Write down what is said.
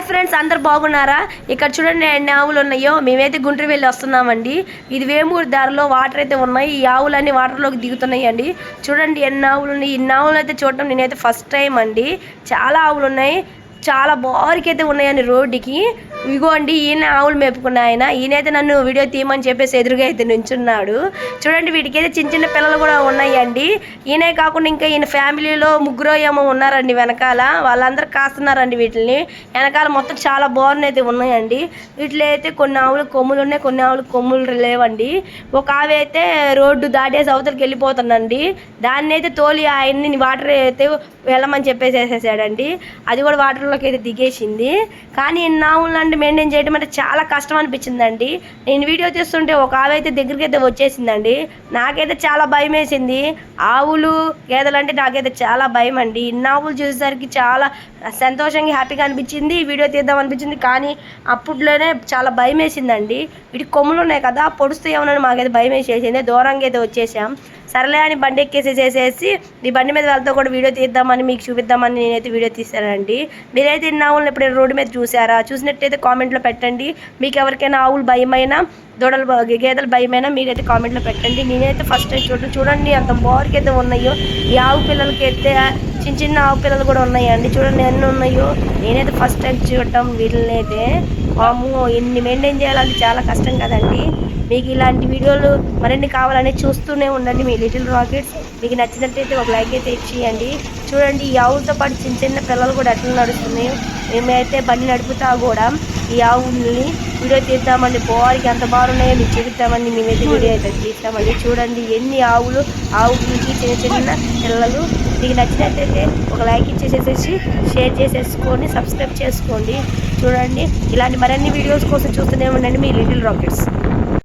Friends, అందరు బాగున్నారా? ఇక్కడ చూడండి ఎన్ని ఆవులు ఉన్నాయో. మేమైతే గుంటూరు వెళ్ళి వస్తున్నామండి. ఇది వేమూరు దారిలో వాటర్ అయితే ఉన్నాయి. ఈ ఆవులన్నీ వాటర్లోకి దిగుతున్నాయి అండి. చూడండి ఎన్ని ఆవులు ఉన్నాయి. ఇన్ని ఆవులు అయితే చూడటం నేనైతే ఫస్ట్ టైం అండి. చాలా ఆవులు ఉన్నాయి. చాలా బారికైతే ఉన్నాయండి రోడ్డుకి. ఇగో అండి, ఈయన ఆవులు మేపుకున్న ఆయన. ఈయనైతే నన్ను వీడియో తీయమని చెప్పేసి ఎదురుగా అయితే నుంచున్నాడు. చూడండి, వీటికైతే చిన్న చిన్న పిల్లలు కూడా ఉన్నాయండి. ఈయనే కాకుండా ఇంకా ఈయన ఫ్యామిలీలో ముగ్గురు ఏమో ఉన్నారండి వెనకాల. వాళ్ళందరూ కాస్తున్నారండి వీటిని. వెనకాల మొత్తం చాలా బాగున్నాయి అయితే ఉన్నాయండి. వీటిలో అయితే కొన్ని ఆవులు కొమ్ములు ఉన్నాయి, కొన్ని ఆవులు కొమ్ములు లేవండి. ఒక ఆవి అయితే రోడ్డు దాటేసి అవతలకి వెళ్ళిపోతుందండి. దాన్ని అయితే తోలి ఆయన్ని వాటర్ అయితే వెళ్ళమని చెప్పేసేసాడండి. అది కూడా వాటర్లోకి అయితే దిగేసింది. కానీ ఆవులండి మెయింటైన్ చేయడం అంటే చాలా కష్టం అనిపించిందండి. నేను వీడియో తీస్తుంటే ఒక ఆవు అయితే దగ్గరికి అయితే వచ్చేసిందండి. నాకైతే చాలా భయం వేసింది. ఆవులు గేదెలు అంటే నాకైతే చాలా భయం అండి. ఇన్ని ఆవులు చూసేసరికి చాలా సంతోషంగా హ్యాపీగా అనిపించింది. వీడియో తీద్దాం అనిపించింది. కానీ అప్పుడులోనే చాలా భయం వేసిందండి. వీటికి కొమ్ములు ఉన్నాయి కదా, పొడుస్తూ ఏమన్నా మాకైతే భయం వేసేసింది. దూరంగా అయితే వచ్చేసాం. సర్లే అని బండి ఎక్కేసేసేసి ఈ బండి మీద వెళ్తా కూడా వీడియో తీద్దామని మీకు చూపిద్దామని నేనైతే వీడియో తీశానండి. మీరైతే ఇన్ని ఆవులను ఎప్పుడైనా రోడ్డు మీద చూసారా? చూసినట్టయితే కామెంట్లో పెట్టండి. మీకు ఎవరికైనా ఆవులు భయమైనా, దూడలు గేదెలు భయమైనా మీరైతే కామెంట్లో పెట్టండి. నేనైతే ఫస్ట్ టైం చూడండి అంత బారికైతే ఉన్నాయో. ఈ ఆవు పిల్లలకి అయితే చిన్న చిన్న ఆవు పిల్లలు కూడా ఉన్నాయండి. చూడండి ఎన్ని ఉన్నాయో. నేనైతే ఫస్ట్ టైం చూడటం వీటిని అయితే. అమ్మో, ఎన్ని మెయింటైన్ చేయాలంటే చాలా కష్టం కదండి. మీకు ఇలాంటి వీడియోలు మరిన్ని కావాలని చూస్తూనే ఉండండి మీ లిటిల్ రాకెట్స్. మీకు నచ్చినట్టయితే ఒక లైక్ అయితే ఇచ్చేయండి. చూడండి, ఈ ఆవులతో పాటు చిన్న చిన్న పిల్లలు కూడా ఎట్లా నడుస్తున్నాయి. మేమైతే బండి నడుపుతా కూడా ఈ ఆవుల్ని వీడియో తీద్దామండి. బారికి ఎంత బాగున్నాయో మీకు చూపిద్దామని మేమైతే వీడియో అయితే తీస్తామండి. చూడండి ఎన్ని ఆవులకి చిన్న చిన్న పిల్లలు. మీకు నచ్చినట్టయితే ఒక లైక్ ఇచ్చేసేసి షేర్ చేసేసుకొని సబ్స్క్రైబ్ చేసుకోండి. చూడండి, ఇలాంటి మరిన్ని వీడియోస్ కోసం చూస్తూనే ఉండండి మీ లిటిల్ రాకెట్స్.